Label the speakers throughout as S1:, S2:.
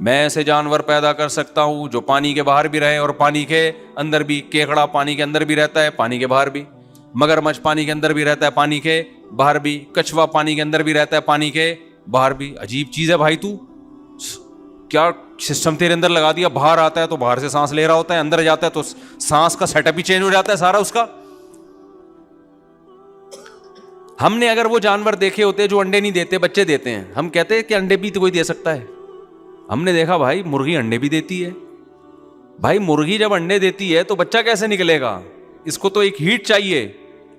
S1: میں ایسے جانور پیدا کر سکتا ہوں جو پانی کے باہر بھی رہے اور پانی کے اندر بھی. کیکڑا پانی کے اندر بھی رہتا ہے, پانی کے باہر بھی. مگرمچھ پانی کے اندر بھی رہتا ہے, پانی کے باہر بھی. کچھوا پانی کے اندر بھی رہتا ہے, پانی کے باہر بھی. عجیب چیز ہے بھائی, تو کیا سسٹم تیرے اندر لگا دیا. باہر آتا ہے تو باہر سے سانس لے رہا ہوتا ہے, اندر جاتا ہے تو سانس کا سیٹ اپ ہی چینج ہو جاتا ہے سارا اس کا. ہم نے اگر وہ جانور دیکھے ہوتے جو انڈے نہیں دیتے, بچے دیتے ہیں, ہم کہتے ہیں کہ انڈے بھی تو کوئی دے سکتا ہے. ہم نے دیکھا بھائی مرغی انڈے بھی دیتی ہے. بھائی مرغی جب انڈے دیتی ہے تو بچہ کیسے نکلے گا؟ اس کو تو ایک ہیٹ چاہیے.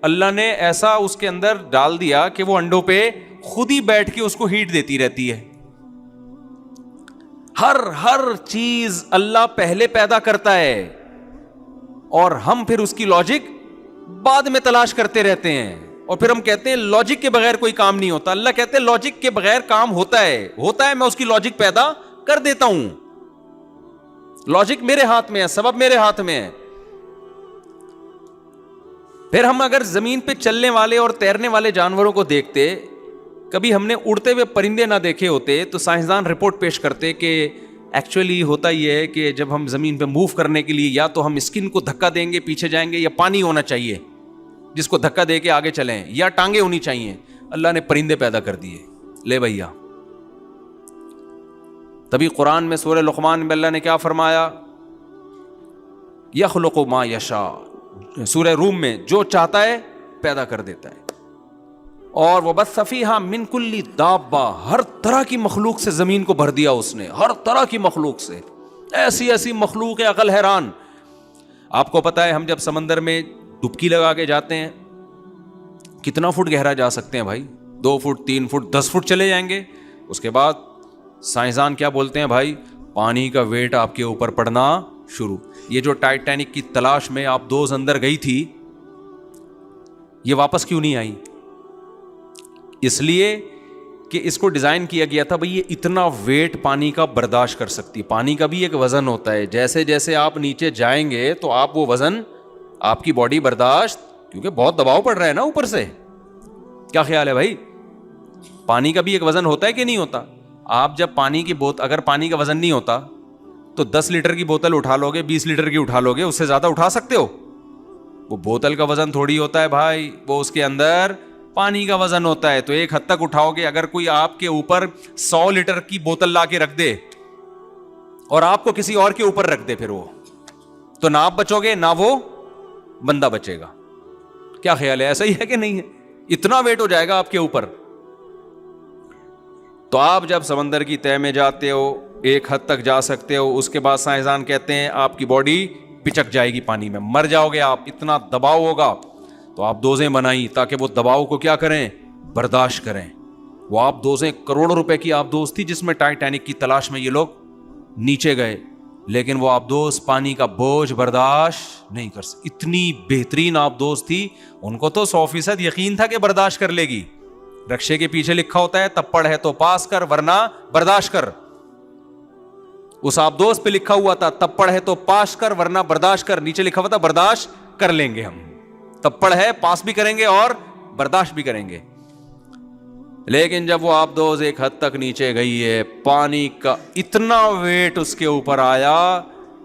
S1: اللہ نے ایسا اس کے اندر ڈال دیا کہ وہ انڈوں پہ خود ہی بیٹھ کے اس کو ہیٹ دیتی رہتی ہے. ہر چیز اللہ پہلے پیدا کرتا ہے اور ہم پھر اس کی لاجک بعد میں تلاش کرتے رہتے ہیں. اور پھر ہم کہتے ہیں لاجک کے بغیر کوئی کام نہیں ہوتا. اللہ کہتے ہیں لاجک کے بغیر کام ہوتا ہے, میں اس کی لاجک پیدا کر دیتا ہوں. لاجک میرے ہاتھ میں ہے, سبب میرے ہاتھ میں ہے. پھر ہم اگر زمین پہ چلنے والے اور تیرنے والے جانوروں کو دیکھتے, کبھی ہم نے اڑتے ہوئے پرندے نہ دیکھے ہوتے, تو سائنسدان رپورٹ پیش کرتے کہ ایکچولی ہوتا یہ ہے کہ جب ہم زمین پہ موو کرنے کے لیے یا تو ہم اسکن کو دھکا دیں گے, پیچھے جائیں گے, یا پانی ہونا چاہیے جس کو دھکا دے کے آگے چلیں, یا ٹانگیں ہونی چاہیے. اللہ نے پرندے پیدا کر دیے. لے بھیا, تبھی قرآن میں سورہ لقمان میں اللہ نے کیا فرمایا, یخلق ما یشاء. سورہ روم میں جو چاہتا ہے پیدا کر دیتا ہے. اور وبث فیہا من کل دابہ, ہر طرح کی مخلوق سے زمین کو بھر دیا اس نے, ہر طرح کی مخلوق سے. ایسی مخلوق ہے عقل حیران. آپ کو پتا ہے ہم جب سمندر میں ڈبکی لگا کے جاتے ہیں, کتنا فٹ گہرا جا سکتے ہیں بھائی؟ 2 فٹ 3 فٹ 10 فٹ چلے جائیں گے. اس کے بعد سائنسدان کیا بولتے ہیں بھائی, پانی کا ویٹ آپ کے اوپر پڑنا شروع. یہ جو ٹائٹینک کی تلاش میں آپ دوز اندر گئی تھی, یہ واپس کیوں نہیں آئی؟ اس لیے کہ اس کو ڈیزائن کیا گیا تھا بھئی یہ اتنا ویٹ پانی کا برداشت کر سکتی. پانی کا بھی ایک وزن ہوتا ہے, جیسے جیسے آپ نیچے جائیں گے تو آپ وہ وزن آپ کی باڈی برداشت, کیونکہ بہت دباؤ پڑ رہا ہے نا اوپر سے. کیا خیال ہے بھائی؟ پانی کا بھی ایک وزن ہوتا ہے کہ نہیں ہوتا؟ آپ جب پانی کی بوتل, اگر پانی کا وزن نہیں ہوتا تو 10 لیٹر کی بوتل اٹھا لو گے, 20 لیٹر کی اٹھا لو گے, اس سے زیادہ اٹھا سکتے ہو؟ وہ بوتل کا وزن تھوڑی ہوتا ہے بھائی, وہ اس کے اندر پانی کا وزن ہوتا ہے. تو ایک حد تک اٹھاؤ گے. اگر کوئی آپ کے اوپر 100 لیٹر کی بوتل لا کے رکھ دے اور آپ کو کسی اور کے اوپر رکھ دے, پھر وہ تو نہ آپ بچو گے نہ وہ بندہ بچے گا. کیا خیال ہے, ایسا ہی ہے کہ نہیں ہے؟ اتنا ویٹ ہو جائے گا آپ کے اوپر. تو آپ جب سمندر کی تہہ میں جاتے ہو ایک حد تک جا سکتے ہو, اس کے بعد سائنسدان کہتے ہیں آپ کی باڈی پچک جائے گی, پانی میں مر جاؤ گے آپ, اتنا دباؤ ہوگا. تو آپ دوزیں بنائیں تاکہ وہ دباؤ کو کیا کریں, برداشت کریں. وہ آپ دوزیں کروڑوں روپے کی آپ دوز تھی جس میں ٹائٹینک کی تلاش میں یہ لوگ نیچے گئے, لیکن وہ آپ دوز پانی کا بوجھ برداشت نہیں کر سکتی. اتنی بہترین آپ دوز تھی, ان کو تو 100% یقین تھا کہ برداشت کر لے گی. رکشے کے پیچھے لکھا ہوتا ہے تپڑ ہے تو پاس کر ورنہ برداشت کر. اس آپ دوست پہ لکھا ہوا تھا تپڑ ہے تو پاس کر ورنہ برداشت کر, نیچے لکھا ہوا تھا برداشت کر لیں گے ہم. تپڑ ہے, پاس بھی کریں گے اور برداشت بھی کریں گے. لیکن جب وہ آپ دوز ایک حد تک نیچے گئی ہے, پانی کا اتنا ویٹ اس کے اوپر آیا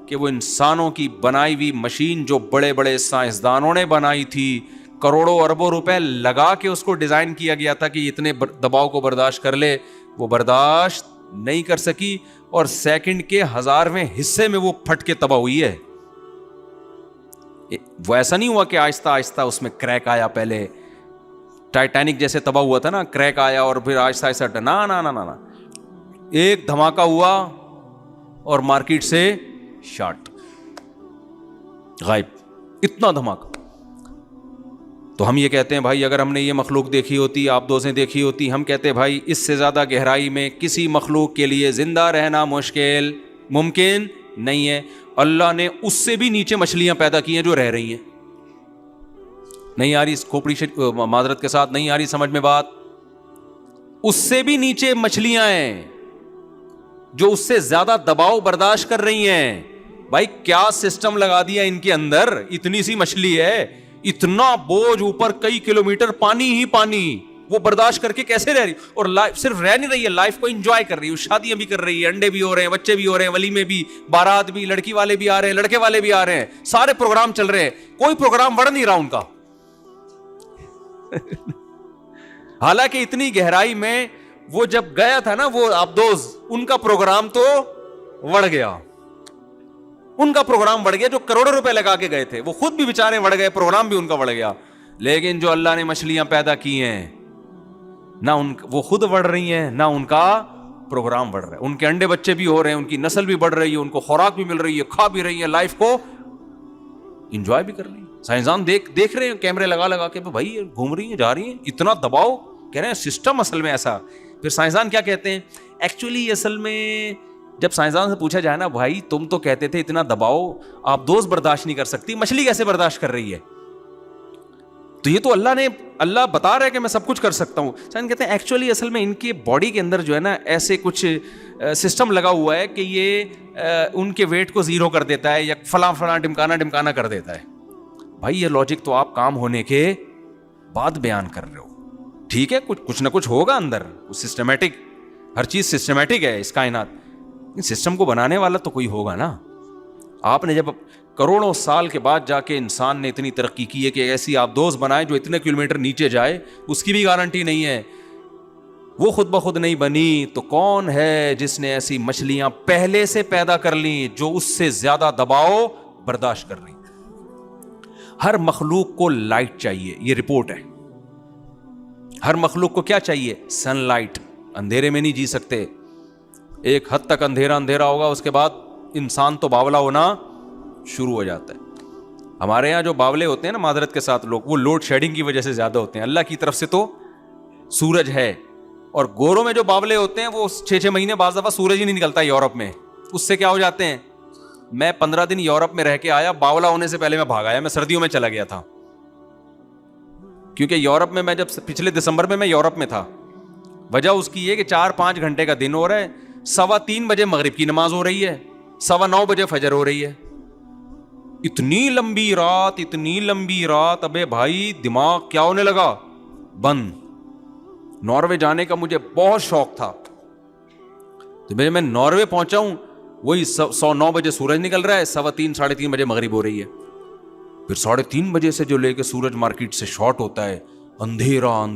S1: کہ وہ انسانوں کی بنائی ہوئی مشین جو بڑے بڑے سائنسدانوں نے بنائی تھی, کروڑوں اربوں روپے لگا کے اس کو ڈیزائن کیا گیا تھا کہ اتنے دباؤ کو برداشت کر لے, وہ برداشت نہیں کر سکی اور سیکنڈ کے 1000ویں حصے میں وہ پھٹ کے تباہ ہوئی ہے. وہ ایسا نہیں ہوا کہ آہستہ آہستہ اس میں کریک آیا, پہلے ٹائٹینک جیسے تباہ ہوا تھا نا, کریک آیا اور پھر آہستہ آہستہ نا نا نا نا ایک دھماکہ ہوا اور مارکیٹ سے شارٹ غائب, اتنا دھماکہ. تو ہم یہ کہتے ہیں بھائی اگر ہم نے یہ مخلوق دیکھی ہوتی, آپ دوزیں دیکھی ہوتی, ہم کہتے ہیں بھائی اس سے زیادہ گہرائی میں کسی مخلوق کے لیے زندہ رہنا ممکن نہیں ہے. اللہ نے اس سے بھی نیچے مچھلیاں پیدا کی ہیں جو رہ رہی ہیں. نہیں آ رہی کھوپڑی معذرت کے ساتھ نہیں آ رہی سمجھ میں بات؟ اس سے بھی نیچے مچھلیاں ہیں جو اس سے زیادہ دباؤ برداشت کر رہی ہیں. بھائی کیا سسٹم لگا دیا ان کے اندر, اتنی سی مچھلی ہے, اتنا بوجھ اوپر, کئی کلومیٹر پانی ہی پانی, وہ برداشت کر کے کیسے رہ رہی, اور لائف صرف رہ نہیں رہی ہے, لائف کو انجوائے کر رہی ہے, شادیاں بھی کر رہی ہے, انڈے بھی ہو رہے ہیں, بچے بھی ہو رہے ہیں, ولیمے بھی, بارات بھی, لڑکی والے بھی آ رہے ہیں, لڑکے والے بھی آ رہے ہیں, سارے پروگرام چل رہے ہیں, کوئی پروگرام بڑھ نہیں رہا ان کا. حالانکہ اتنی گہرائی میں وہ جب گیا تھا نا وہ عبدوز, ان کا پروگرام تو بڑھ گیا, ان کا پروگرام بڑھ گیا, جو کروڑوں روپے لگا کے گئے تھے وہ خود بھی بیچارے بڑھ گئے, پروگرام بھی ان کا بڑھ گیا. لیکن جو اللہ نے مچھلیاں پیدا کی ہیں, نہ وہ خود بڑھ رہی ہیں, نہ ان کا پروگرام بڑھ رہا ہے, ان کے انڈے بچے بھی ہو رہے ہیں, ان کی نسل بھی بڑھ رہی ہے, ان کو خوراک بھی مل رہی ہے, کھا بھی رہی ہے, لائف کو انجوائے بھی کر رہی ہیں. سائنسدان دیکھ رہے ہیں کیمرے لگا کے, بھائی گھوم رہی ہیں, جا رہی ہیں, اتنا دباؤ, کہہ رہے ہیں سسٹم اصل میں ایسا. پھر سائنسدان کیا کہتے ہیں, ایکچولی اصل میں جب سائنسدان سے پوچھا جائے نا, بھائی تم تو کہتے تھے اتنا دباؤ آپ دوست برداشت نہیں کر سکتی, مچھلی کیسے برداشت کر رہی ہے؟ تو یہ تو اللہ بتا رہا ہے کہ میں سب کچھ کر سکتا ہوں. سائنس کہتے ہیں ایکچولی اصل میں ان کے باڈی کے اندر جو ہے نا ایسے کچھ سسٹم لگا ہوا ہے کہ یہ ان کے ویٹ کو زیرو کر دیتا ہے, یا فلاں ڈمکانا کر دیتا ہے. بھائی یہ لاجک تو آپ کام ہونے کے بعد بیان کر رہے ہو, ٹھیک ہے, کچھ نہ کچھ ہوگا اندر, سسٹمیٹک, ہر چیز سسٹمیٹک ہے اس کائنات. سسٹم کو بنانے والا تو کوئی ہوگا نا. آپ نے جب کروڑوں سال کے بعد جا کے انسان نے اتنی ترقی کی ہے کہ ایسی آبدوز بنائے جو اتنے کلومیٹر نیچے جائے, اس کی بھی گارنٹی نہیں ہے, وہ خود بخود نہیں بنی, تو کون ہے جس نے ایسی مچھلیاں پہلے سے پیدا کر لیں جو اس سے زیادہ دباؤ برداشت کر رہی. ہر مخلوق کو لائٹ چاہیے, یہ رپورٹ ہے. ہر مخلوق کو کیا چاہیے؟ Sun light. اندھیرے میں نہیں جی سکتے, ایک حد تک اندھیرا ہوگا, اس کے بعد انسان تو باولا ہونا شروع ہو جاتا ہے. ہمارے یہاں جو باولے ہوتے ہیں نا معذرت کے ساتھ لوگ, وہ لوڈ شیڈنگ کی وجہ سے زیادہ ہوتے ہیں. اللہ کی طرف سے تو سورج ہے, اور گوروں میں جو باولے ہوتے ہیں وہ 6 مہینے بعض دفعہ سورج ہی نہیں نکلتا یورپ میں, اس سے کیا ہو جاتے ہیں. میں 15 دن یورپ میں رہ کے آیا, باولا ہونے سے پہلے میں بھاگ آیا, میں سردیوں میں چلا گیا تھا, کیونکہ یورپ میں جب پچھلے دسمبر میں یورپ میں تھا, وجہ اس کی یہ کہ 4-5 گھنٹے کا دن ہو رہا ہے, 3:15 بجے مغرب کی نماز ہو رہی ہے, 9:15 بجے فجر ہو رہی ہے. اتنی لمبی رات, ابے بھائی دماغ کیا ہونے لگا, بند. ناروے جانے کا مجھے بہت شوق تھا, تو میں ناروے پہنچا ہوں, وہی 9 بجے سورج نکل رہا ہے, 3:15 بجے مغرب ہو رہی ہے. پھر 3:30 بجے سے جو لے کے سورج مارکیٹ سے شارٹ ہوتا ہے, اندھیرا,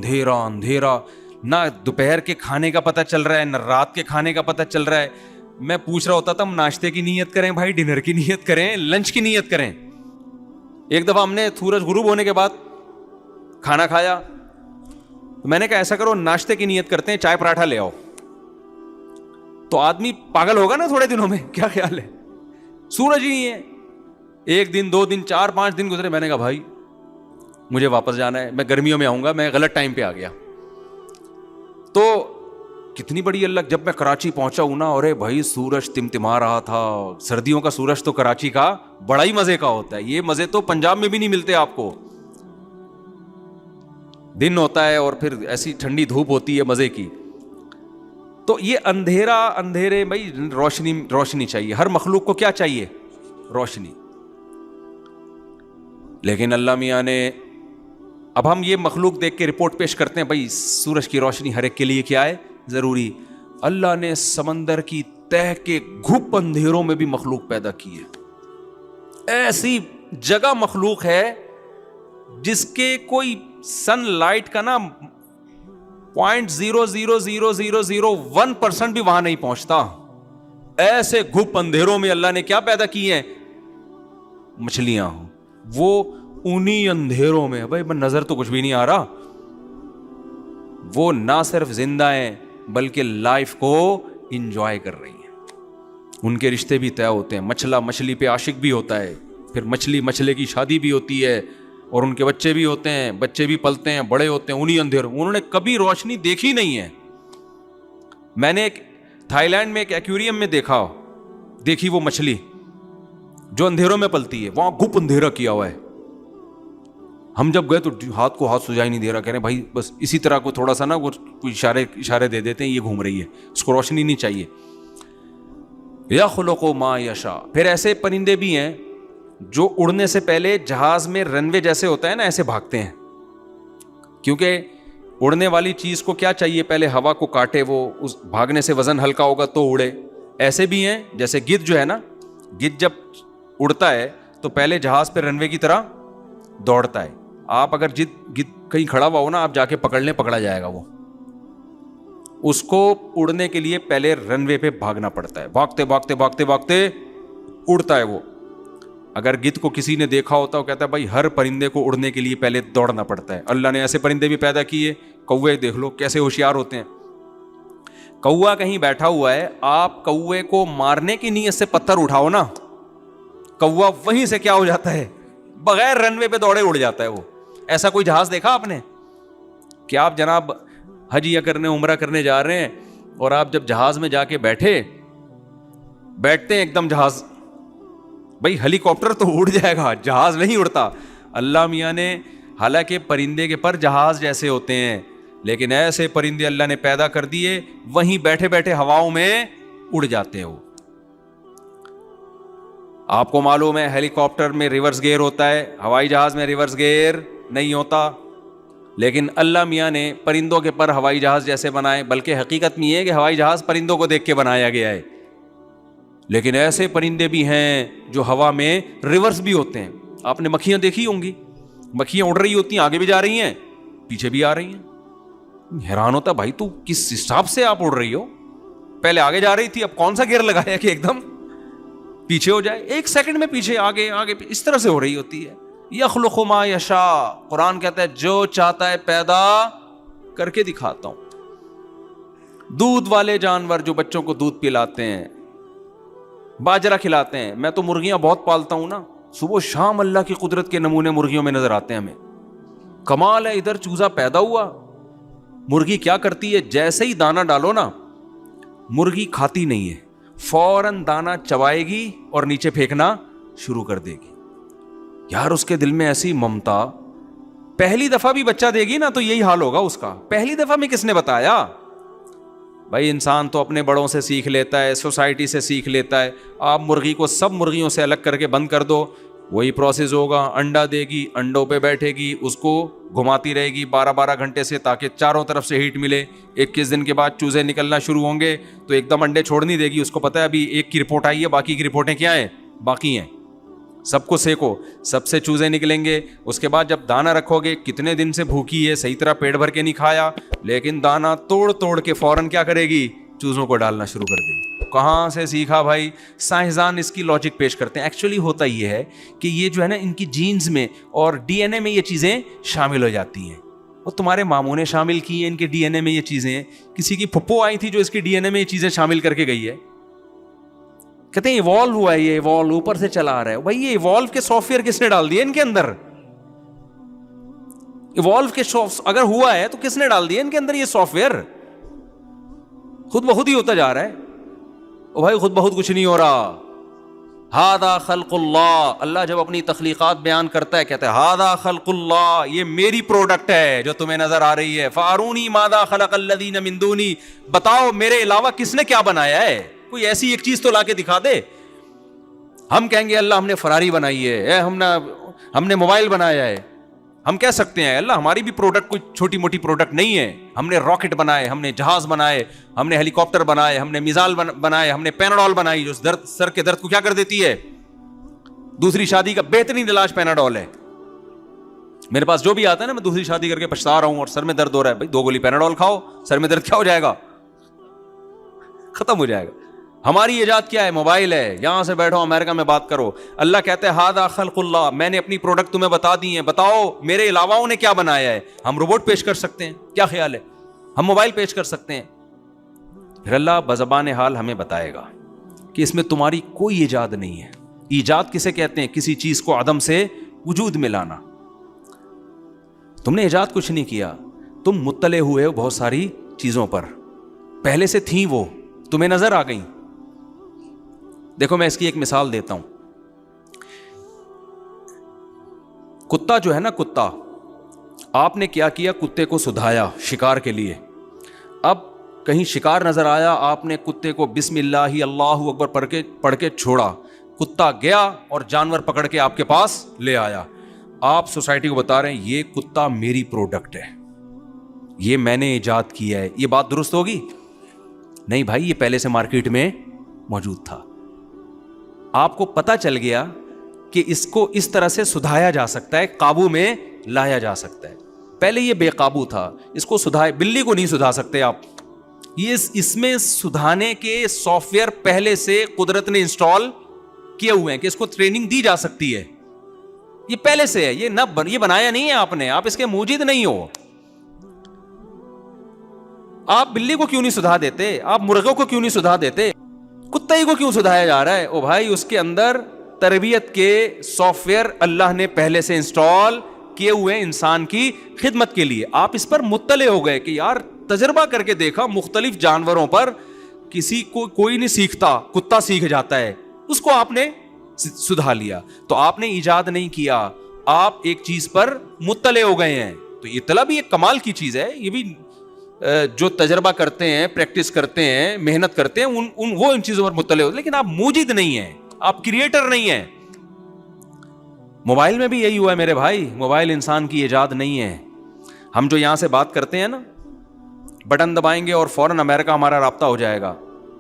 S1: نہ دوپہر کے کھانے کا پتہ چل رہا ہے, نہ رات کے کھانے کا پتہ چل رہا ہے. میں پوچھ رہا ہوتا تھا ہم ناشتے کی نیت کریں بھائی, ڈنر کی نیت کریں, لنچ کی نیت کریں. ایک دفعہ ہم نے سورج غروب ہونے کے بعد کھانا کھایا, تو میں نے کہا ایسا کرو ناشتے کی نیت کرتے ہیں, چائے پراٹھا لے آؤ. تو آدمی پاگل ہوگا نا تھوڑے دنوں میں, کیا خیال ہے, سورج ہی نہیں ہے. 1 دن 2 دن 4-5 دن گزرے, میں نے کہا بھائی مجھے واپس جانا ہے, میں گرمیوں میں آؤں گا, میں غلط ٹائم پہ آ گیا. تو کتنی بڑی اللہ, جب میں کراچی پہنچا ہوں نا, ارے بھائی سورج تمتما رہا تھا. سردیوں کا سورج تو کراچی کا بڑا ہی مزے کا ہوتا ہے, یہ مزے تو پنجاب میں بھی نہیں ملتے آپ کو. دن ہوتا ہے اور پھر ایسی ٹھنڈی دھوپ ہوتی ہے مزے کی. تو یہ اندھیرے بھائی, روشنی چاہیے. ہر مخلوق کو کیا چاہیے؟ روشنی. لیکن اللہ میاں نے, اب ہم یہ مخلوق دیکھ کے رپورٹ پیش کرتے ہیں بھائی سورج کی روشنی ہر ایک کے لیے کیا ہے, ضروری. اللہ نے سمندر کی تہ کے گھپ اندھیروں میں بھی مخلوق پیدا کی ہے. ایسی جگہ مخلوق ہے جس کے کوئی سن لائٹ کا نا 0.00001% بھی وہاں نہیں پہنچتا. ایسے گھپ اندھیروں میں اللہ نے کیا پیدا کی ہیں؟ مچھلیاں. وہ انہی اندھیروں میں, بھائی نظر تو کچھ بھی نہیں آ رہا, وہ نہ صرف زندہ ہیں بلکہ لائف کو انجوائے کر رہی ہیں. ان کے رشتے بھی طے ہوتے ہیں. مچھلا مچھلی پہ عاشق بھی ہوتا ہے, پھر مچھلی مچھلے کی شادی بھی ہوتی ہے, اور ان کے بچے بھی ہوتے ہیں, بچے بھی پلتے ہیں, بڑے ہوتے ہیں انہی اندھیروں. انہوں نے کبھی روشنی دیکھی نہیں ہے. میں نے تھائی لینڈ میں ایک ایکویریم میں دیکھی وہ مچھلی جو اندھیروں میں پلتی ہے, وہاں گھپ اندھیرا کیا ہوا ہے. ہم جب گئے تو ہاتھ کو ہاتھ سجائی نہیں دے رہا, کہہ رہے بھائی بس اسی طرح کو تھوڑا سا نا وہ اشارے دے دیتے ہیں, یہ گھوم رہی ہے, اس کو روشنی نہیں چاہیے. یخلق ما یشاء. پھر ایسے پرندے بھی ہیں جو اڑنے سے پہلے جہاز میں رن وے جیسے ہوتا ہے نا ایسے بھاگتے ہیں, کیونکہ اڑنے والی چیز کو کیا چاہیے؟ پہلے ہوا کو کاٹے، وہ اس بھاگنے سے وزن ہلکا ہوگا تو اڑے. ایسے بھی ہیں جیسے گدھ جو ہے نا، گدھ جب اڑتا ہے تو پہلے جہاز پہ رن وے کی طرح دوڑتا ہے. آپ اگر گدھ کہیں کھڑا ہوا ہو نا، آپ جا کے پکڑ لیں، پکڑا جائے گا. وہ اس کو اڑنے کے لیے پہلے رن وے پہ بھاگنا پڑتا ہے، بھاگتے بھاگتے بھاگتے بھاگتے اڑتا ہے وہ. اگر گدھ کو کسی نے دیکھا ہوتا، وہ کہتا ہے بھائی ہر پرندے کو اڑنے کے لیے پہلے دوڑنا پڑتا ہے. اللہ نے ایسے پرندے بھی پیدا کیے. کوے دیکھ لو کیسے ہوشیار ہوتے ہیں. کوا کہیں بیٹھا ہوا ہے، آپ کوے کو مارنے کی نیت سے پتھر اٹھاؤ نا، کوا وہیں سے کیا ہو جاتا ہے، بغیر رن وے پہ دوڑے اڑ جاتا ہے وہ. ایسا کوئی جہاز دیکھا آپ نے؟ کہ آپ جناب حج یا کرنے عمرہ کرنے جا رہے ہیں اور آپ جب جہاز میں جا کے بیٹھتے ہیں ایک دم جہاز، بھائی ہیلی کاپٹر تو اڑ جائے گا، جہاز نہیں اڑتا. اللہ میاں نے حالانکہ پرندے کے پر جہاز جیسے ہوتے ہیں، لیکن ایسے پرندے اللہ نے پیدا کر دیے، وہیں بیٹھے بیٹھے ہواؤں میں اڑ جاتے ہیں وہ. آپ کو معلوم ہے ہیلی کاپٹر میں ریورس گیئر ہوتا ہے، ہوائی جہاز میں ریورس گیئر نہیں ہوتا. لیکن اللہ میاں نے پرندوں کے پر ہوائی جہاز جیسے بنائے، بلکہ حقیقت میں یہ ہے کہ ہوائی جہاز پرندوں کو دیکھ کے بنایا گیا ہے. لیکن ایسے پرندے بھی ہیں جو ہوا میں ریورس بھی ہوتے ہیں. آپ نے مکھیاں دیکھی ہوں گی، مکھیاں اڑ رہی ہوتی ہیں، آگے بھی جا رہی ہیں، پیچھے بھی آ رہی ہیں. حیران ہوتا بھائی تو کس حساب سے آپ اڑ رہی ہو؟ پہلے آگے جا رہی تھی، اب کون سا گیئر لگایا کہ ایک دم پیچھے ہو جائے؟ ایک سیکنڈ میں پیچھے آگے آگے اس طرح سے ہو رہی ہوتی ہے. یخلق ما یشاء، قرآن کہتا ہے جو چاہتا ہے پیدا کر کے دکھاتا ہوں. دودھ والے جانور جو بچوں کو دودھ پلاتے ہیں، باجرہ کھلاتے ہیں. میں تو مرغیاں بہت پالتا ہوں نا، صبح شام اللہ کی قدرت کے نمونے مرغیوں میں نظر آتے ہیں ہمیں. کمال ہے، ادھر چوزا پیدا ہوا. مرغی کیا کرتی ہے؟ جیسے ہی دانا ڈالو نا، مرغی کھاتی نہیں ہے، فوراً دانا چبائے گی اور نیچے پھینکنا شروع کر دے گی. یار اس کے دل میں ایسی ممتا. پہلی دفعہ بھی بچہ دے گی نا تو یہی حال ہوگا اس کا. پہلی دفعہ میں کس نے بتایا؟ بھائی انسان تو اپنے بڑوں سے سیکھ لیتا ہے، سوسائٹی سے سیکھ لیتا ہے. آپ مرغی کو سب مرغیوں سے الگ کر کے بند کر دو، وہی پروسیس ہوگا. انڈا دے گی، انڈوں پہ بیٹھے گی، اس کو گھماتی رہے گی 12 گھنٹے سے تاکہ چاروں طرف سے ہیٹ ملے. 21 دن کے بعد چوزے نکلنا شروع ہوں گے تو ایک دم انڈے چھوڑ نہیں دے گی. اس کو پتا ہے ابھی ایک کی رپورٹ آئی ہے، باقی کی رپورٹیں کیا ہیں؟ باقی ہیں. سب کو سیکو، سب سے چوزے نکلیں گے. اس کے بعد جب دانا رکھو گے، کتنے دن سے بھوکی ہے، صحیح طرح پیٹ بھر کے نہیں کھایا، لیکن دانا توڑ توڑ کے فوراً کیا کرے گی؟ چوزوں کو ڈالنا شروع کر دے گی. کہاں سے سیکھا بھائی؟ سائنسدان اس کی لاجک پیش کرتے ہیں. ایکچولی ہوتا یہ ہے کہ یہ جو ہے نا ان کی جینز میں اور ڈی این اے میں یہ چیزیں شامل ہو جاتی ہیں. وہ تمہارے ماموں نے شامل کی ہیں ان کے ڈی این اے میں یہ چیزیں. کسی کی پھپھو آئی تھی جو اس کی ڈی این اے میں یہ چیزیں شامل کر کے گئی ہے. کہتے ہیں ایوالو ہوا ہے، یہ ایوالو اوپر سے چلا آ رہا ہے. بھائی یہ ایوالو کے سافٹ ویئر کس نے ڈال دیے ان کے اندر؟ ایوالو کے اگر ہوا ہے تو کس نے ڈال دیا ان کے اندر یہ سافٹ ویئر؟ خود بخود ہی ہوتا جا رہا ہے. او بھائی خود بخود کچھ نہیں ہو رہا. ہذا خلق اللہ. اللہ جب اپنی تخلیقات بیان کرتا ہے کہتا ہے ہذا خلق اللہ، یہ میری پروڈکٹ ہے جو تمہیں نظر آ رہی ہے. فارونی ماذا خلق الذین من دونی، بتاؤ میرے علاوہ کس نے کیا بنایا ہے؟ کوئی ایسی ایک چیز تو لا کے دکھا دے. ہم کہیں گے اللہ ہم نے فراری بنائی ہے، ہم نے موبائل بنایا ہے. ہم کہہ سکتے ہیں اللہ ہماری بھی پروڈکٹ کوئی چھوٹی موٹی پروڈکٹ نہیں ہے. ہم نے راکٹ بنائے، ہم نے جہاز بنائے، ہم نے ہیلی کاپٹر بنائے، ہم نے میزائل بنائے، ہم نے پیناڈول بنائی جو سر کے درد کو کیا کر دیتی ہے؟ دوسری شادی کا بہترین علاج پیناڈول ہے. میرے پاس جو بھی آتا ہے نا، میں دوسری شادی کر کے پچھتا رہا ہوں اور سر میں درد ہو رہا ہے، بھائی 2 گولی پیناڈول کھاؤ، سر میں درد کیا ہو جائے گا؟ ختم ہو جائے گا. ہماری ایجاد کیا ہے؟ موبائل ہے. یہاں سے بیٹھو امریکہ میں بات کرو. اللہ کہتا ہے ھذا خلق اللہ، میں نے اپنی پروڈکٹ تمہیں بتا دی ہیں، بتاؤ میرے علاوہ انہیں کیا بنایا ہے؟ ہم روبوٹ پیش کر سکتے ہیں، کیا خیال ہے؟ ہم موبائل پیش کر سکتے ہیں. پھر اللہ بزبان حال ہمیں بتائے گا کہ اس میں تمہاری کوئی ایجاد نہیں ہے. ایجاد کسے کہتے ہیں؟ کسی چیز کو عدم سے وجود میں لانا. تم نے ایجاد کچھ نہیں کیا، تم مطلع ہوئے ہو بہت ساری چیزوں پر، پہلے سے تھیں وہ تمہیں نظر آ گئیں. دیکھو میں اس کی ایک مثال دیتا ہوں. کتا جو ہے نا، کتا، آپ نے کیا کیا؟ کتے کو سدھایا شکار کے لیے. اب کہیں شکار نظر آیا، آپ نے کتے کو بسم اللہ اللہ اکبر پڑھ کے چھوڑا. کتا گیا اور جانور پکڑ کے آپ کے پاس لے آیا. آپ سوسائٹی کو بتا رہے ہیں یہ کتا میری پروڈکٹ ہے. یہ میں نے ایجاد کیا ہے, یہ بات درست ہوگی؟ نہیں بھائی, یہ پہلے سے مارکیٹ میں موجود تھا. آپ کو پتا چل گیا کہ اس کو اس طرح سے سدھایا جا سکتا ہے, قابو میں لایا جا سکتا ہے. پہلے یہ بے قابو تھا, اس کو سدھائے. بلی کو نہیں سدھا سکتے آپ, یہ اس میں سدھانے کے سافٹ ویئر پہلے سے قدرت نے انسٹال کیے ہوئے ہیں کہ اس کو ٹریننگ دی جا سکتی ہے. یہ پہلے سے ہے, یہ بنایا نہیں ہے آپ نے, آپ اس کے موجد نہیں ہو. آپ بلی کو کیوں نہیں سدھا دیتے؟ آپ مرغوں کو کیوں نہیں سدھا دیتے؟ کتے کو کیوں سدھایا جا رہا ہے؟ او بھائی, اس کے اندر تربیت کے سافٹ ویئر اللہ نے پہلے سے انسٹال کیے ہوئے ہیں انسان کی خدمت کے لیے. آپ اس پر مطلع ہو گئے کہ یار تجربہ کر کے دیکھا مختلف جانوروں پر, کسی کو کوئی نہیں سیکھتا, کتا سیکھ جاتا ہے, اس کو آپ نے سدھا لیا. تو آپ نے ایجاد نہیں کیا, آپ ایک چیز پر مطلع ہو گئے ہیں. تو اطلاع بھی ایک کمال کی چیز ہے. یہ بھی جو تجربہ کرتے ہیں, پریکٹس کرتے ہیں, محنت کرتے ہیں, وہ ان چیزوں پر مطلع ہوتے ہیں. لیکن آپ موجد نہیں ہیں, آپ کریٹر نہیں ہیں. موبائل میں بھی یہی ہوا ہے میرے بھائی, موبائل انسان کی ایجاد نہیں ہے. ہم جو یہاں سے بات کرتے ہیں نا, بٹن دبائیں گے اور فوراً امریکہ ہمارا رابطہ ہو جائے گا.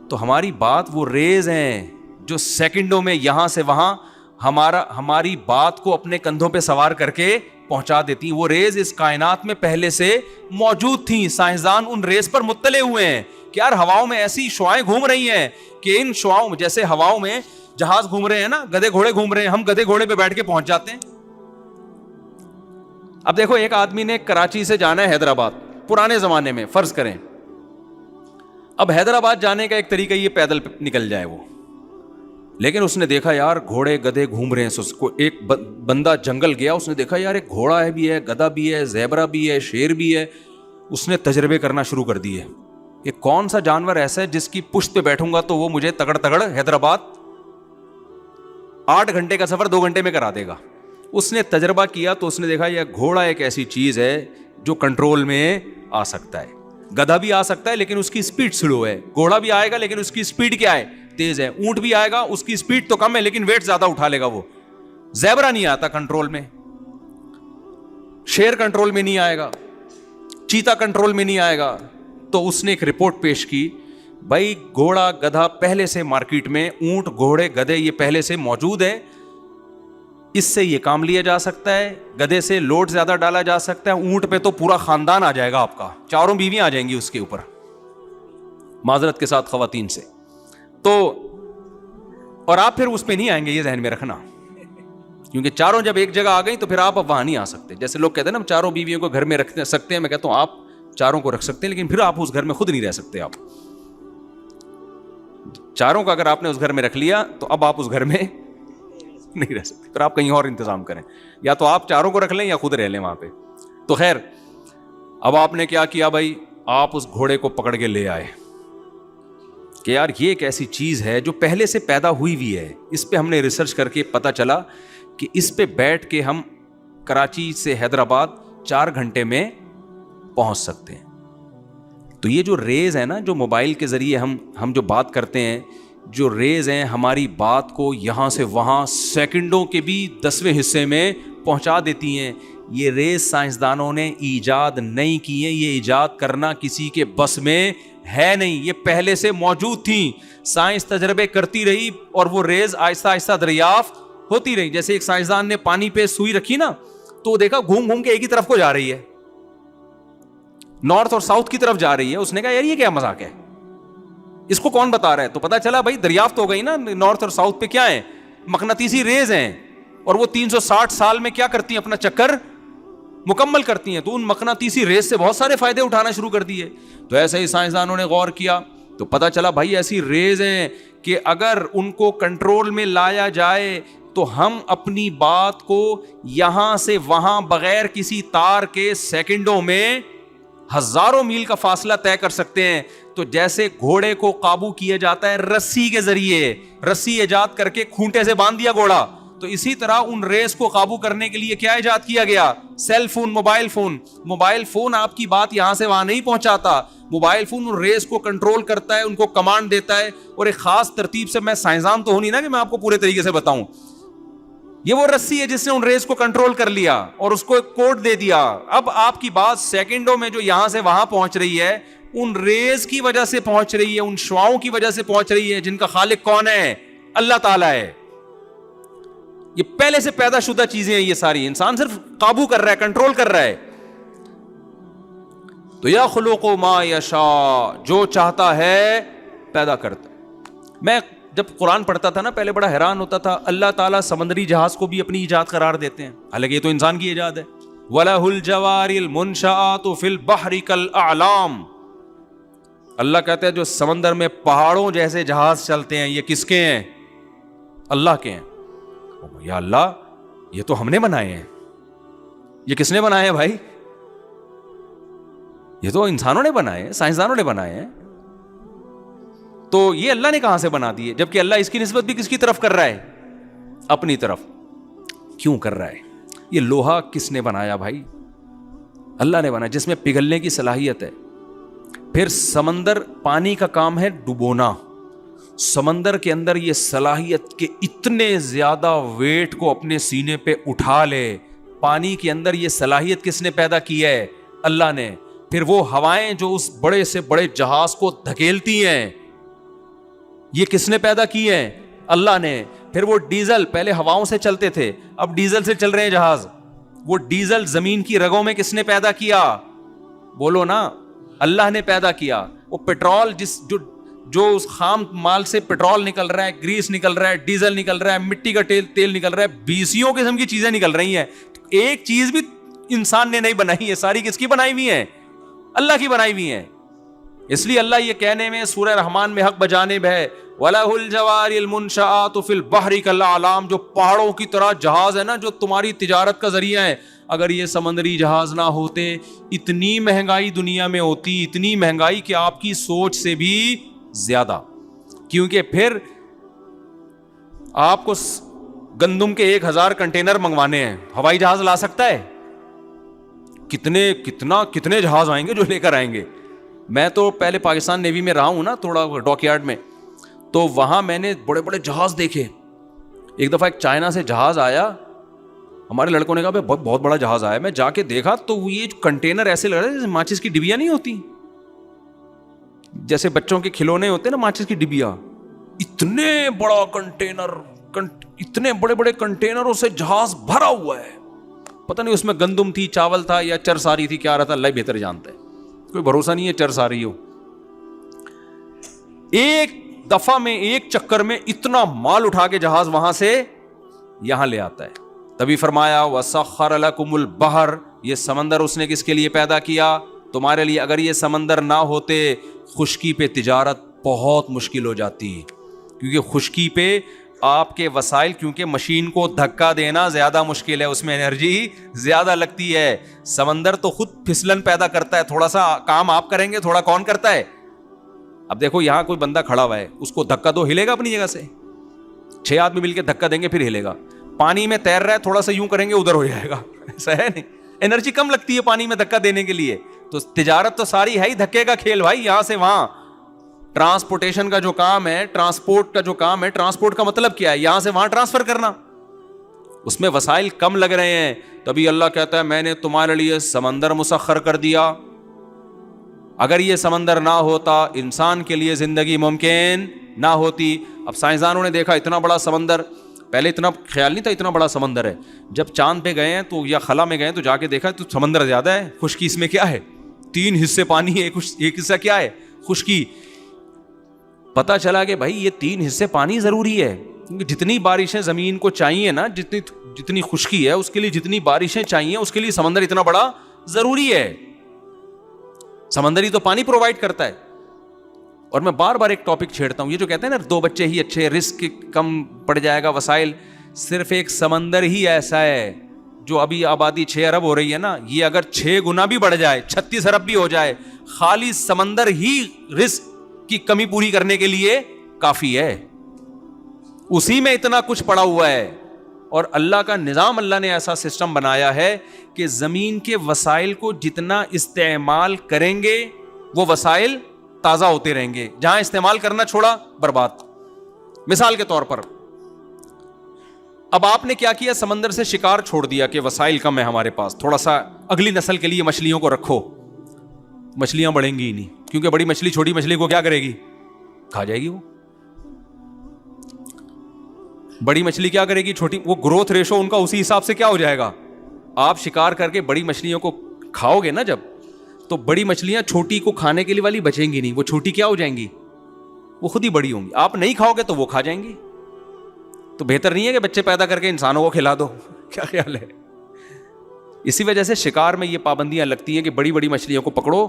S1: تو ہماری بات وہ ریز ہیں جو سیکنڈوں میں یہاں سے وہاں ہماری بات کو اپنے کندھوں پہ سوار کر کے پہنچا دیتی. وہ ریز اس کائنات میں پہلے سے موجود تھیں. سائنسدان ان ریز پر مطلع ہوئے ہیں کہ یار ہواؤں میں ایسی شعاعیں گھوم رہی ہیں کہ ان شعاؤں میں, جیسے ہواؤں میں جہاز گھوم رہے ہیں نا, گدھے گھوڑے گھوم رہے ہیں, ہم گدھے گھوڑے پہ بیٹھ کے پہنچ جاتے ہیں. اب دیکھو, ایک آدمی نے کراچی سے جانا ہے حیدرآباد, پرانے زمانے میں فرض کریں. اب حیدرآباد جانے کا ایک طریقہ یہ پیدل نکل جائے وہ, لیکن اس نے دیکھا یار گھوڑے گدھے گھوم رہے ہیں. کو ایک بندہ جنگل گیا, اس نے دیکھا یار ایک گھوڑا ہے بھی ہے, گدھا بھی ہے, زیبرا بھی ہے, شیر بھی ہے. اس نے تجربے کرنا شروع کر دیے کہ کون سا جانور ایسا ہے جس کی پشت پہ بیٹھوں گا تو وہ مجھے تگڑ حیدرآباد 8 گھنٹے کا سفر 2 گھنٹے میں کرا دے گا. اس نے تجربہ کیا تو اس نے دیکھا یہ گھوڑا ایک ایسی چیز ہے جو کنٹرول میں آ سکتا ہے. گدھا بھی آ سکتا ہے لیکن اس کی اسپیڈ سلو ہے. گھوڑا بھی آئے گا لیکن اس کی اسپیڈ کیا ہے؟ تیز ہے. اونٹ بھی آئے گا, اس کی اسپیڈ تو کم ہے لیکن ویٹ زیادہ اٹھا لے گا. وہ زیبرا نہیں آتا کنٹرول میں, شیر کنٹرول میں نہیں آئے گا, چیتا کنٹرول میں نہیں آئے گا. تو اس نے ایک رپورٹ پیش کی, بھائی گھوڑا گدھا پہلے سے مارکیٹ میں, اونٹ گھوڑے گدھے یہ پہلے سے موجود ہے, اس سے یہ کام لیا جا سکتا ہے. گدھے سے لوڈ زیادہ ڈالا جا سکتا ہے, اونٹ پہ تو پورا خاندان آ جائے گا آپ کا, 4 بیویاں آ جائیں گی اس کے اوپر, معذرت کے ساتھ خواتین سے. تو اور آپ پھر اس پہ نہیں آئیں گے, یہ ذہن میں رکھنا, کیونکہ 4 جب ایک جگہ آ گئی تو پھر آپ اب وہاں نہیں آ سکتے. جیسے لوگ کہتے ہیں نا ہم 4 بیویوں کو گھر میں رکھ سکتے ہیں, میں کہتا ہوں آپ 4 کو رکھ سکتے ہیں لیکن پھر آپ اس گھر میں خود نہیں رہ سکتے. آپ 4 کو اگر آپ نے اس گھر میں رکھ لیا تو اب آپ اس گھر میں نہیں رہ سکتے, پھر آپ کہیں اور انتظام کریں, یا تو آپ 4 کو رکھ لیں یا خود رہ لیں وہاں پہ. تو خیر, اب آپ نے کیا کیا بھائی, آپ اس گھوڑے کو پکڑ کے لے آئے کہ یار یہ ایک ایسی چیز ہے جو پہلے سے پیدا ہوئی ہوئی ہے. اس پہ ہم نے ریسرچ کر کے پتا چلا کہ اس پہ بیٹھ کے ہم کراچی سے حیدرآباد 4 گھنٹے میں پہنچ سکتے ہیں. تو یہ جو ریز ہے نا, جو موبائل کے ذریعے ہم جو بات کرتے ہیں, جو ریز ہیں ہماری بات کو یہاں سے وہاں سیکنڈوں کے بھی 10ویں حصے میں پہنچا دیتی ہیں. یہ ریز سائنسدانوں نے ایجاد نہیں کی ہیں, یہ ایجاد کرنا کسی کے بس میں ہے نہیں, یہ پہلے سے موجود تھیں. سائنس تجربے کرتی رہی اور وہ ریز آہستہ آہستہ دریافت ہوتی رہی. جیسے ایک سائنسدان نے پانی پہ سوئی رکھی نا, تو دیکھا گھوم گھوم کے ایک ہی طرف کو جا رہی ہے, نارتھ اور ساؤتھ کی طرف جا رہی ہے. اس نے کہا یار یہ کیا مذاق ہے, اس کو کون بتا رہا ہے؟ تو پتا چلا بھائی دریافت ہو گئی نا, نارتھ اور ساؤتھ پہ کیا ہے, مقناطیسی ریز ہیں, اور وہ 360 سال میں کیا کرتی ہیں, اپنا چکر مکمل کرتی ہیں. تو ان مقناطیسی ریز سے بہت سارے فائدے اٹھانا شروع کر دیے. تو ایسے ہی سائنسدانوں نے غور کیا تو پتا چلا بھائی ایسی ریز ہیں کہ اگر ان کو کنٹرول میں لایا جائے تو ہم اپنی بات کو یہاں سے وہاں بغیر کسی تار کے سیکنڈوں میں ہزاروں میل کا فاصلہ طے کر سکتے ہیں. تو جیسے گھوڑے کو قابو کیا جاتا ہے رسی کے ذریعے, رسی ایجاد کر کے کھونٹے سے باندھ دیا گھوڑا, تو اسی طرح ان ریز کو قابو کرنے کے لیے کیا ایجاد کیا گیا؟ Cell phone, mobile phone. Mobile phone آپ کی بات یہاں سے وہاں نہیں پہنچاتا, موبائل فون ان ریز کو کنٹرول کرتا ہے, ان کو کمانڈ دیتا ہے, اور ایک خاص ترتیب سے. میں سائنسدان تو ہوں نہیں نا کہ میں آپ کو پورے طریقے سے بتاؤں. یہ وہ رسی ہے جس نے ان ریز کو کنٹرول کر لیا اور اس کو ایک کوڈ دے دیا. اب آپ کی بات سیکنڈوں میں جو یہاں سے وہاں پہنچ رہی ہے, ان ریز کی وجہ سے پہنچ رہی ہے, ان شعاؤں کی وجہ سے پہنچ رہی ہے, جن کا خالق کون ہے؟ اللہ تعالیٰ ہے. یہ پہلے سے پیدا شدہ چیزیں ہیں, یہ ساری انسان صرف قابو کر رہا ہے, کنٹرول کر رہا ہے. تو یخلق ما یشاء, جو چاہتا ہے پیدا کرتا ہے. میں جب قرآن پڑھتا تھا نا پہلے بڑا حیران ہوتا تھا, اللہ تعالیٰ سمندری جہاز کو بھی اپنی ایجاد قرار دیتے ہیں, حالانکہ یہ تو انسان کی ایجاد ہے. وَلَهُ الْجَوَارِ الْمُنْشَآتُ فِي الْبَحْرِ كَالْأَعْلَامِ, اللہ کہتے ہیں جو سمندر میں پہاڑوں جیسے جہاز چلتے ہیں, یہ کس کے ہیں؟ اللہ کے ہیں. یا اللہ, یہ تو ہم نے بنائے ہیں. یہ کس نے بنائے ہیں بھائی؟ یہ تو انسانوں نے بنائے ہیں, سائنسدانوں نے بنائے ہیں. تو یہ اللہ نے کہاں سے بنا دیے, جبکہ اللہ اس کی نسبت بھی کس کی طرف کر رہا ہے؟ اپنی طرف. کیوں کر رہا ہے؟ یہ لوہا کس نے بنایا بھائی؟ اللہ نے بنایا, جس میں پگھلنے کی صلاحیت ہے. پھر سمندر, پانی کا کام ہے ڈبونا. سمندر کے اندر یہ صلاحیت کہ اتنے زیادہ ویٹ کو اپنے سینے پہ اٹھا لے, پانی کے اندر یہ صلاحیت کس نے پیدا کی ہے؟ اللہ نے. پھر وہ ہوائیں جو اس بڑے سے بڑے جہاز کو دھکیلتی ہیں, یہ کس نے پیدا کی ہیں؟ اللہ نے. پھر وہ ڈیزل, پہلے ہواؤں سے چلتے تھے, اب ڈیزل سے چل رہے ہیں جہاز. وہ ڈیزل زمین کی رگوں میں کس نے پیدا کیا؟ بولو نا, اللہ نے پیدا کیا. وہ پیٹرول جو اس خام مال سے پیٹرول نکل رہا ہے, گریس نکل رہا ہے, ڈیزل نکل رہا ہے, مٹی کا تیل نکل رہا ہے, 20 قسم کی چیزیں نکل رہی ہیں. ایک چیز بھی انسان نے نہیں بنائی ہے, ساری کس کی بنائی ہوئی ہیں؟ اللہ کی بنائی ہوئی ہیں. اس لیے اللہ یہ کہنے میں سورہ رحمان میں حق بجانب ہے, وَلَهُ الْجَوَارِ الْمُنْشَآتُ فِي الْبَحْرِ كَالْأَعْلَامِ, جو پہاڑوں کی طرح جہاز ہے نا, جو تمہاری تجارت کا ذریعہ ہے. اگر یہ سمندری جہاز نہ ہوتے, اتنی مہنگائی دنیا میں ہوتی, اتنی مہنگائی کہ آپ کی سوچ سے بھی زیادہ. کیونکہ پھر آپ کو گندم کے 1000 کنٹینر منگوانے ہیں, ہوائی جہاز لا سکتا ہے؟ کتنے جہاز آئیں گے جو لے کر آئیں گے. میں تو پہلے پاکستان نیوی میں رہا ہوں نا, تھوڑا ڈاک یارڈ میں, تو وہاں میں نے بڑے بڑے جہاز دیکھے. ایک دفعہ ایک چائنا سے جہاز آیا, ہمارے لڑکوں نے کہا بہت بڑا جہاز آیا. میں جا کے دیکھا تو یہ کنٹینر ایسے لگ رہے جیسے ماچس کی ڈبیاں نہیں ہوتی, جیسے بچوں کے کھلونے ہوتے ہیں نا ماچس کی ڈبیا. اتنے بڑا کنٹینر, اتنے بڑے بڑے کنٹینروں سے جہاز بھرا ہوا ہے. پتہ نہیں اس میں گندم تھی, چاول تھا, یا چرس آ رہی تھی, کیا رہا تھا, اللہ بہتر جانتا ہے. کوئی بھروسہ نہیں ہے چرس آ رہی ہو. ایک دفعہ میں, ایک چکر میں اتنا مال اٹھا کے جہاز وہاں سے یہاں لے آتا ہے. تبھی فرمایا وَسَخَّرَ لَكُمُ الْبَحْرَ, یہ سمندر اس نے کس کے لیے پیدا کیا؟ تمہارے لیے. اگر یہ سمندر نہ ہوتے, خشکی پہ تجارت بہت مشکل ہو جاتی, کیونکہ خشکی پہ آپ کے وسائل, کیونکہ مشین کو دھکا دینا زیادہ مشکل ہے, اس میں انرجی زیادہ لگتی ہے. سمندر تو خود پھسلن پیدا کرتا ہے, تھوڑا سا کام آپ کریں گے, تھوڑا کون کرتا ہے؟ اب دیکھو یہاں کوئی بندہ کھڑا ہوا ہے, اس کو دھکا دو, ہلے گا اپنی جگہ سے. 6 آدمی مل کے دھکا دیں گے پھر ہلے گا. پانی میں تیر رہا ہے, تھوڑا سا یوں کریں گے ادھر ہو جائے گا. ایسا ہے نہیں, انرجی کم لگتی ہے پانی میں دھکا دینے کے لیے. تو تجارت تو ساری ہے ہی دھکے کا کھیل بھائی, یہاں سے وہاں. ٹرانسپورٹیشن کا جو کام ہے, ٹرانسپورٹ کا جو کام ہے, ٹرانسپورٹ کا مطلب کیا ہے؟ یہاں سے وہاں ٹرانسفر کرنا. اس میں وسائل کم لگ رہے ہیں, تبھی اللہ کہتا ہے میں نے تمہارے لیے سمندر مسخر کر دیا. اگر یہ سمندر نہ ہوتا, انسان کے لیے زندگی ممکن نہ ہوتی. اب سائنسدانوں نے دیکھا اتنا بڑا سمندر, پہلے اتنا خیال نہیں تھا اتنا بڑا سمندر ہے. جب چاند پہ گئے ہیں تو, یا خلا میں گئے تو جا کے دیکھا تو سمندر زیادہ ہے, خشکی اس میں کیا ہے؟ 3 حصے پانی ہے, ایک حصہ کیا ہے؟ خشکی. پتہ چلا کہ بھائی یہ 3 حصے پانی ضروری ہے, کیونکہ جتنی بارشیں زمین کو چاہیے نا, جتنی خشکی ہے اس کے لیے جتنی بارشیں چاہیے, اس کے لیے سمندر اتنا بڑا ضروری ہے. سمندری تو پانی پرووائڈ کرتا ہے. اور میں بار بار ایک ٹاپک چھیڑتا ہوں, یہ جو کہتے ہیں نا 2 بچے ہی اچھے, رسک کم پڑ جائے گا, وسائل. صرف ایک سمندر ہی ایسا ہے جو ابھی آبادی 6 ارب ہو رہی ہے نا, یہ اگر 6 گنا بھی بڑھ جائے, 36 ارب بھی ہو جائے, خالی سمندر ہی رسک کی کمی پوری کرنے کے لیے کافی ہے. اسی میں اتنا کچھ پڑا ہوا ہے. اور اللہ کا نظام, اللہ نے ایسا سسٹم بنایا ہے کہ زمین کے وسائل کو جتنا استعمال کریں گے وہ وسائل تازہ ہوتے رہیں گے, جہاں استعمال کرنا چھوڑا برباد. مثال کے طور پر اب آپ نے کیا کیا, سمندر سے شکار چھوڑ دیا کہ وسائل کم ہے ہمارے پاس, تھوڑا سا اگلی نسل کے لیے مچھلیوں کو رکھو, مچھلیاں بڑھیں گی ہی نہیں, کیونکہ بڑی مچھلی چھوٹی مچھلی کو کیا کرے گی, کھا جائے گی. وہ بڑی مچھلی کیا کرے گی, چھوٹی, وہ گروتھ ریشو ان کا اسی حساب سے کیا ہو جائے گا. آپ شکار کر کے بڑی مچھلیوں کو کھاؤ گے نا جب, تو بڑی مچھلیاں چھوٹی کو کھانے کے لیے والی بچیں گی نہیں, وہ چھوٹی کیا ہو جائیں گی, وہ خود ہی بڑی ہوں گی. آپ نہیں کھاؤ گے تو وہ کھا جائیں گی. تو بہتر نہیں ہے کہ بچے پیدا کر کے انسانوں کو کھلا دو, کیا خیال ہے. اسی وجہ سے شکار میں یہ پابندیاں لگتی ہیں کہ بڑی بڑی مچھلیوں کو پکڑو,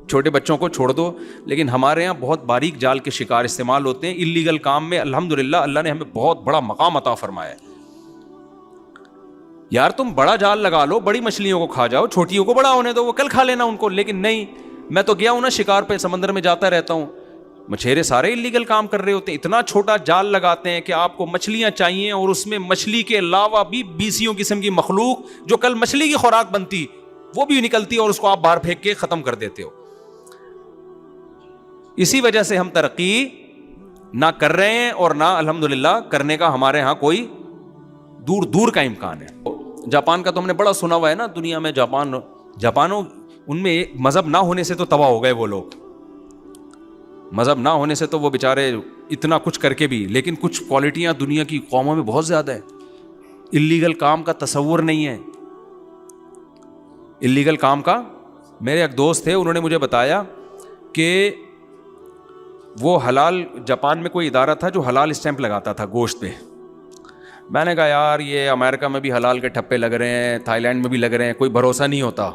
S1: چھوٹے بچوں کو چھوڑ دو. لیکن ہمارے یہاں بہت باریک جال کے شکار استعمال ہوتے ہیں اللیگل کام میں. الحمدللہ اللہ نے ہمیں بہت بڑا مقام عطا فرمایا ہے. یار تم بڑا جال لگا لو, بڑی مچھلیوں کو کھا جاؤ, چھوٹیوں کو بڑا ہونے دو, وہ کل کھا لینا ان کو. لیکن نہیں, میں تو گیا ہوں نا شکار پہ, سمندر میں جاتا رہتا ہوں, مچھیرے سارے اللیگل کام کر رہے ہوتے ہیں. اتنا چھوٹا جال لگاتے ہیں کہ آپ کو مچھلیاں چاہیے اور اس میں مچھلی کے علاوہ بھی 20 قسم کی مخلوق جو کل مچھلی کی خوراک بنتی وہ بھی نکلتی اور اس کو آپ باہر پھینک کے ختم کر دیتے ہو. اسی وجہ سے ہم ترقی نہ کر رہے ہیں اور نہ الحمدللہ کرنے کا ہمارے ہاں کوئی دور دور کا امکان ہے. جاپان کا تو ہم نے بڑا سنا ہوا ہے نا دنیا میں. جاپانوں ان میں مذہب نہ ہونے سے تو تباہ ہو گئے وہ لوگ, مذہب نہ ہونے سے تو وہ بیچارے اتنا کچھ کر کے بھی, لیکن کچھ کوالٹیاں دنیا کی قوموں میں بہت زیادہ ہے. اللیگل کام کا تصور نہیں ہے, اللیگل کام کا. میرے ایک دوست تھے, انہوں نے مجھے بتایا کہ وہ حلال, جاپان میں کوئی ادارہ تھا جو حلال اسٹیمپ لگاتا تھا گوشت پہ. میں نے کہا یار یہ امریکہ میں بھی حلال کے ٹھپے لگ رہے ہیں, تھائی لینڈ میں بھی لگ رہے ہیں, کوئی بھروسہ نہیں ہوتا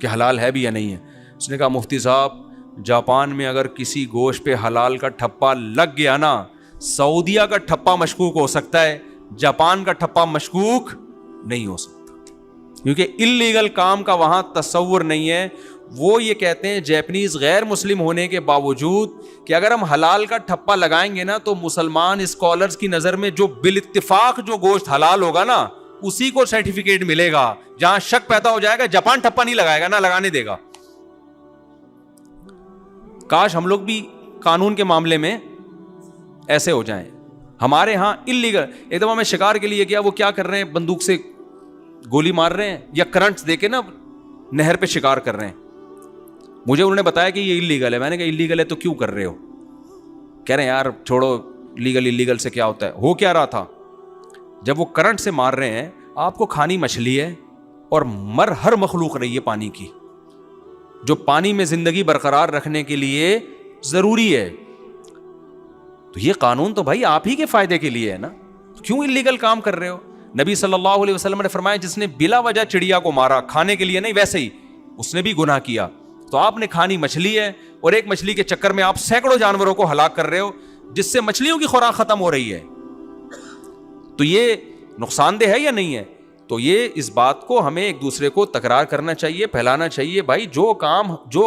S1: کہ حلال ہے بھی یا نہیں ہے. اس نے کہا مفتی صاحب جاپان میں اگر کسی گوشت پہ حلال کا ٹھپا لگ گیا نا, سعودیہ کا ٹھپا مشکوک ہو سکتا ہے, جاپان کا ٹھپا مشکوک نہیں ہو سکتا, کیونکہ اللیگل کام کا وہاں تصور نہیں ہے. وہ یہ کہتے ہیں جیپنیز غیر مسلم ہونے کے باوجود کہ اگر ہم حلال کا ٹھپا لگائیں گے نا تو مسلمان اسکالرز کی نظر میں جو بالاتفاق جو گوشت حلال ہوگا نا اسی کو سرٹیفکیٹ ملے گا. جہاں شک پیدا ہو جائے گا جاپان ٹھپا نہیں لگائے گا, نہ لگانے دے گا. کاش ہم لوگ بھی قانون کے معاملے میں ایسے ہو جائیں. ہمارے ہاں اللیگل, ایک دفعہ میں شکار کے لیے گیا, وہ کیا کر رہے ہیں, بندوق سے گولی مار رہے ہیں یا کرنٹس دے کے نا نہر پہ شکار کر رہے ہیں. مجھے انہوں نے بتایا کہ یہ اللیگل ہے. میں نے کہا اللیگل ہے تو کیوں کر رہے ہو؟ کہہ رہے ہیں یار چھوڑو, لیگل اللیگل سے کیا ہوتا ہے. ہو کیا رہا تھا, جب وہ کرنٹ سے مار رہے ہیں, آپ کو کھانی مچھلی ہے اور مر ہر مخلوق رہی ہے پانی کی, جو پانی میں زندگی برقرار رکھنے کے لیے ضروری ہے. تو یہ قانون تو بھائی آپ ہی کے فائدے کے لیے ہے نا, کیوں اللیگل کام کر رہے ہو؟ نبی صلی اللہ علیہ وسلم نے فرمایا جس نے بلا وجہ چڑیا کو مارا, کھانے کے لیے نہیں ویسے ہی, اس نے بھی گناہ کیا. تو آپ نے کھانی مچھلی ہے اور ایک مچھلی کے چکر میں آپ سینکڑوں جانوروں کو ہلاک کر رہے ہو, جس سے مچھلیوں کی خوراک ختم ہو رہی ہے. تو یہ نقصان دہ ہے یا نہیں ہے؟ تو یہ اس بات کو ہمیں ایک دوسرے کو تکرار کرنا چاہیے, پھیلانا چاہیے. بھائی جو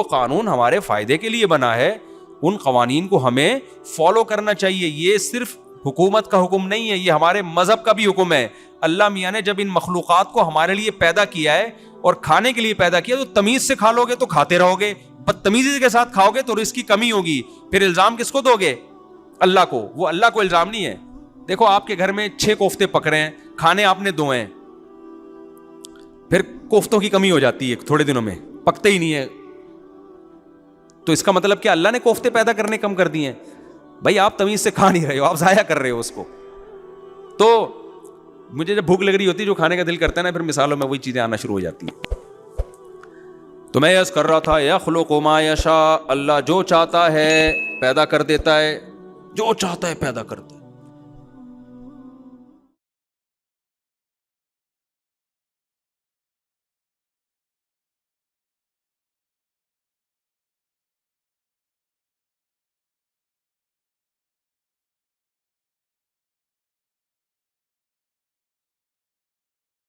S1: قانون ہمارے فائدے کے لیے بنا ہے ان قوانین کو ہمیں فالو کرنا چاہیے. یہ صرف حکومت کا حکم نہیں ہے, یہ ہمارے مذہب کا بھی حکم ہے. اللہ میاں نے جب ان مخلوقات کو ہمارے لیے پیدا کیا ہے اور کھانے کے لیے پیدا کیا, تو تمیز سے کھا لو گے تو کھاتے رہو گے, بدتمیزی کے ساتھ کھاؤ گے تو رزق کی کمی ہوگی. پھر الزام کس کو دو گے؟ اللہ کو. وہ اللہ کو الزام نہیں ہے. دیکھو آپ کے گھر میں 6 کوفتے پک رہے ہیں, کھانے آپ نے 2 ہیں, پھر کوفتوں کی کمی ہو جاتی ہے تھوڑے دنوں میں, پکتے ہی نہیں ہے. تو اس کا مطلب کیا اللہ نے کوفتے پیدا کرنے کم کر دیے ہیں؟ بھائی آپ تمیز سے کھا نہیں رہے ہو, آپ ضائع کر رہے ہو اس کو. تو مجھے جب بھوک لگ رہی ہوتی ہے, جو کھانے کا دل کرتا ہے نا, پھر مثالوں میں وہی چیزیں آنا شروع ہو جاتی ہیں. تو میں عرض کر رہا تھا یخلق ما یشاء, اللہ جو چاہتا ہے پیدا کر دیتا ہے, جو چاہتا ہے پیدا کرتا ہے.